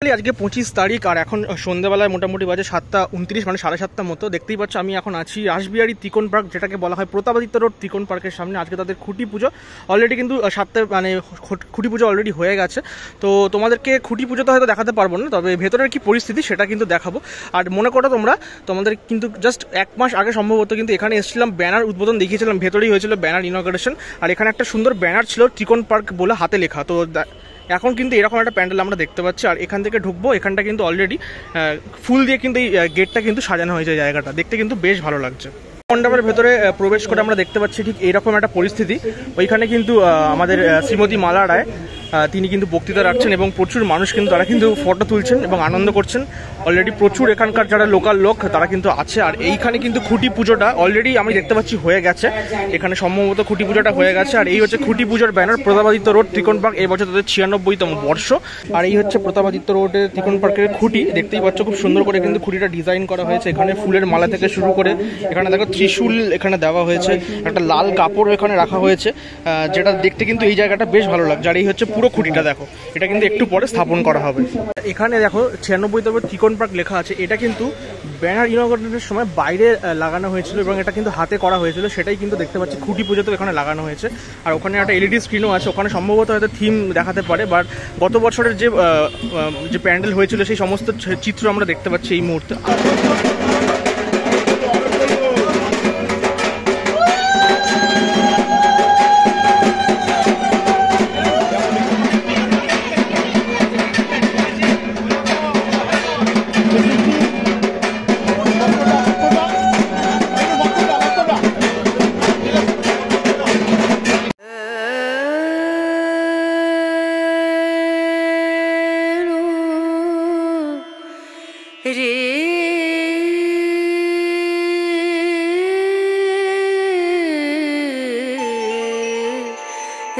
Finally আজকে 25 তারিখ আর এখন সন্ধ্যাবেলায় মোটামুটি বাজে 7:29 মানে 7:30 মতো। দেখতেই পাচ্ছ আমি এখন আছি রাসবিহারী ত্রিকোণ পার্ক, যেটাকে বলা হয় প্রতাপাদিত্য রোড ত্রিকোণ পার্কের সামনে। আজকে তাদের খুঁটি পুজো অলরেডি কিন্তু 7টায় মানে খুঁটি পুজো অলরেডি হয়ে গেছে। তো তোমাদেরকে খুঁটি পুজো তো হয়তো দেখাতে পারবো না, তবে ভেতরের কি পরিস্থিতি সেটা কিন্তু দেখাবো। আর মনে করো তোমাদের কিন্তু জাস্ট 1 মাস আগে সম্ভবত কিন্তু এখানে এসেছিলাম, ব্যানার উদ্বোধন দেখিয়েছিলাম, ভেতরেই হয়েছিল ব্যানার ইনঅগ্রেশন। আর এখানে একটা সুন্দর ব্যানার ছিল ত্রিকোণ পার্ক বলে হাতে লেখা। তো এখন কিন্তু এরকম একটা প্যান্ডেল আমরা দেখতে পাচ্ছি। আর এখান থেকে ঢুকবো, এখানটা কিন্তু অলরেডি ফুল দিয়ে কিন্তু এই গেটটা কিন্তু সাজানো হয়েছে, জায়গাটা দেখতে কিন্তু বেশ ভালো লাগছে। মণ্ডপের ভেতরে প্রবেশ করে আমরা দেখতে পাচ্ছি ঠিক এইরকম একটা পরিস্থিতি। ওইখানে কিন্তু আমাদের শ্রীমতী মালা রায় তিনি কিন্তু বক্তৃতা রাখছেন এবং প্রচুর মানুষ কিন্তু তারা কিন্তু ফটো তুলছেন এবং আনন্দ করছেন। অলরেডি প্রচুর এখানকার যারা লোকাল লোক তারা কিন্তু আছে। আর এইখানে কিন্তু খুঁটি পুজোটা অলরেডি আমি দেখতে পাচ্ছি হয়ে গেছে, এখানে সম্ভবত খুঁটি পুজোটা হয়ে গেছে। আর এই হচ্ছে খুঁটি পুজোর ব্যানার, প্রতাপাদিত্য রোড ত্রিকোণ পার্ক, এই বছর তাদের 96তম বর্ষ। আর এই হচ্ছে প্রতাপাদিত্য রোডের ত্রিকোণ পার্কের খুঁটি, দেখতেই পাচ্ছ খুব সুন্দর করে কিন্তু খুঁটিটা ডিজাইন করা হয়েছে। এখানে ফুলের মালা থেকে শুরু করে এখানে দেখো ত্রিশূল এখানে দেওয়া হয়েছে, একটা লাল কাপড় এখানে রাখা হয়েছে, যেটা দেখতে কিন্তু এই জায়গাটা বেশ ভালো লাগছে। আর এই হচ্ছে পুরো খুঁটিটা দেখো, এটা কিন্তু একটু পরে স্থাপন করা হবে। এখানে দেখো 96তম ত্রিকোণ পার্ক লেখা আছে, এটা কিন্তু ব্যানার ইনঅগ্রেশনের সময় বাইরে লাগানো হয়েছিল এবং এটা কিন্তু হাতে করা হয়েছিল, সেটাই কিন্তু দেখতে পাচ্ছি খুঁটি পুজোতেও এখানে লাগানো হয়েছে। আর ওখানে একটা এলইডি স্ক্রিনও আছে, ওখানে সম্ভবত হয়তো থিম দেখাতে পারে। বাট গত বছরের যে প্যান্ডেল হয়েছিল সেই সমস্ত চিত্র আমরা দেখতে পাচ্ছি এই মুহূর্তে।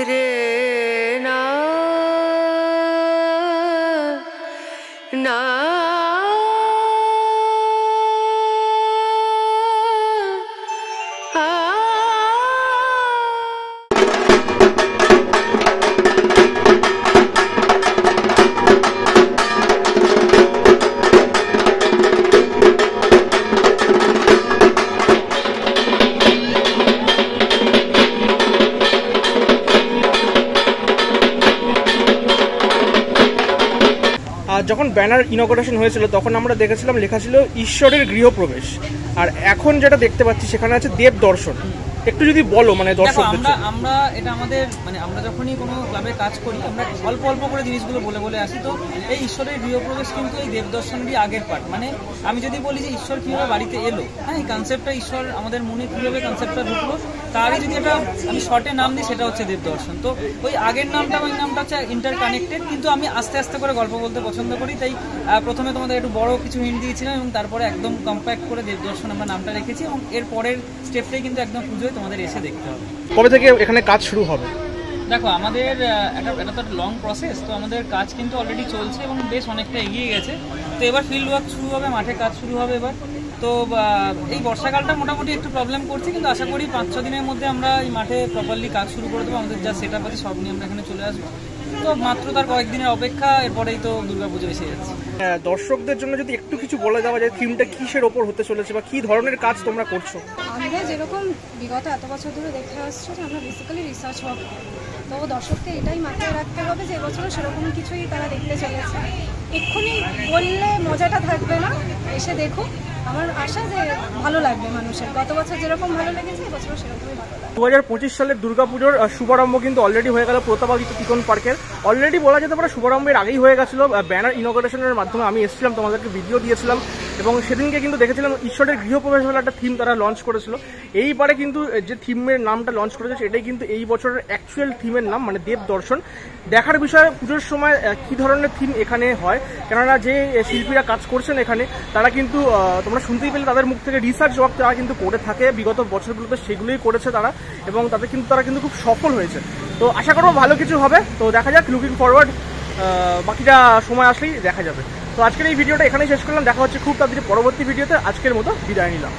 रे ना ना যখন ব্যানার ইনঅগ্রেশন হয়েছিল তখন আমরা দেখেছিলাম লেখা ছিল ঈশ্বরের গৃহপ্রবেশ, আর এখন যেটা দেখতে পাচ্ছি সেখানে আছে দেব দর্শন। একটু যদি বলো মানে দর্শকদের। আমরা এটা আমাদের মানে আমরা যখনই কোনো ক্লাবে কাজ করি আমরা অল্প অল্প করে জিনিসগুলো বলে বলে আসি। তো এই ঈশ্বরের গৃহপ্রবেশ কিন্তু এই দেবদর্শনেরই আগের পার্ট। মানে আমি যদি বলি যে ঈশ্বর কীভাবে বাড়িতে এলো, হ্যাঁ এই কনসেপ্টটা ঈশ্বর আমাদের মনে কীভাবে কনসেপ্টটা ঢুকলো, তারই যদি একটা আমি শর্টে নাম দিই সেটা হচ্ছে দেবদর্শন। তো ওই আগের নামটা ওই নামটা হচ্ছে ইন্টারকানেক্টেড, কিন্তু আমি আস্তে আস্তে করে গল্প বলতে পছন্দ করি, তাই প্রথমে তোমাদের একটু বড় কিছু হিন্ট দিয়েছিলাম এবং তারপরে একদম কম্প্যাক্ট করে দেবদর্শন আমরা নামটা রেখেছি। এবং এর পরের স্টেপটাই কিন্তু একদম পুজোয় তোমাদের এসে দেখতে হবে। কবে থেকে এখানে কাজ শুরু হবে? দেখো আমাদের এটা তো লং প্রসেস, তো আমাদের কাজ কিন্তু অলরেডি চলছে এবং বেশ অনেকটা এগিয়ে গেছে। তো এবার ফিল্ড ওয়ার্ক শুরু হবে, মাঠে কাজ শুরু হবে এবার। তো এই বর্ষাকালটা মোটামুটি একটু প্রবলেম করছে, কিন্তু আশা করি 5-6 দিনের মধ্যে আমরা এই মাঠে প্রপারলি কাজ শুরু করে দেবো। আমাদের যা সেট আপ আছে সব নিয়ে আমরা এখানে চলে আসবো। তো মাত্র তার কয়েকদিনের অপেক্ষা, এরপরেই তো দুর্গাপুজো এসে যাচ্ছে। দর্শকদের জন্য যদি একটু কিছু বলে দেওয়া যায় থিমটা কিসের ওপর হতে চলেছে বা কি ধরনের কাজ তোমরা করছো? আমরা যেরকম বিগত এত বছর ধরে দেখে আসছি যে আমরা বেসিক্যালি রিসার্চ ওয়ার্ক, তো দর্শককে এটাই মাথায় রাখতে হবে যে এবছরও সেরকম কিছুই তারা দেখতে চলেছে। এক্ষুনি বললে মজাটা থাকবে না, এসে দেখুক। আমার আশা যে ভালো লাগবে মানুষের, গত বছর যেরকম ভালো লেগেছে এবছরও সেরকমই ভালো লাগবে। 2025 সালের দুর্গাপুজোর শুভারম্ভ কিন্তু অলরেডি হয়ে গেল প্রতাপাদিত্য ত্রিকোণ পার্কের। অলরেডি বলা যেতে পারে শুভারম্ভের আগেই হয়ে গেছিলো, ব্যানার ইনঅগ্রেশনের মাধ্যমে আমি এসেছিলাম, তোমাদেরকে ভিডিও দিয়েছিলাম এবং সেদিনকে কিন্তু দেখেছিলাম ঈশ্বরের গৃহপ্রবেশ বলে একটা থিম তারা লঞ্চ করেছিল। এইবারে কিন্তু যে থিমের নামটা লঞ্চ করেছে সেটাই কিন্তু এই বছরের অ্যাকচুয়াল থিমের নাম, মানে দেব দর্শন। দেখার বিষয় পুজোর সময় কী ধরনের থিম এখানে হয়, কেননা যে শিল্পীরা কাজ করছেন এখানে তারা কিন্তু তোমরা শুনতেই পেলে তাদের মুখ থেকে রিসার্চ ওয়ার্ক তারা কিন্তু করে থাকে বিগত বছরগুলোতে, সেগুলোই করেছে তারা এবং তারা কিন্তু খুব সফল হয়েছে। তো আশা করবো ভালো কিছু হবে। তো দেখা যাক, লুকিং ফরওয়ার্ড, বাকিটা সময় আসলেই দেখা যাবে। তো আজকের এই ভিডিওটা এখানেই শেষ করলাম, দেখা হচ্ছে খুব তাড়াতাড়ি পরবর্তী ভিডিওতে। আজকের মতো বিদায় নিলাম।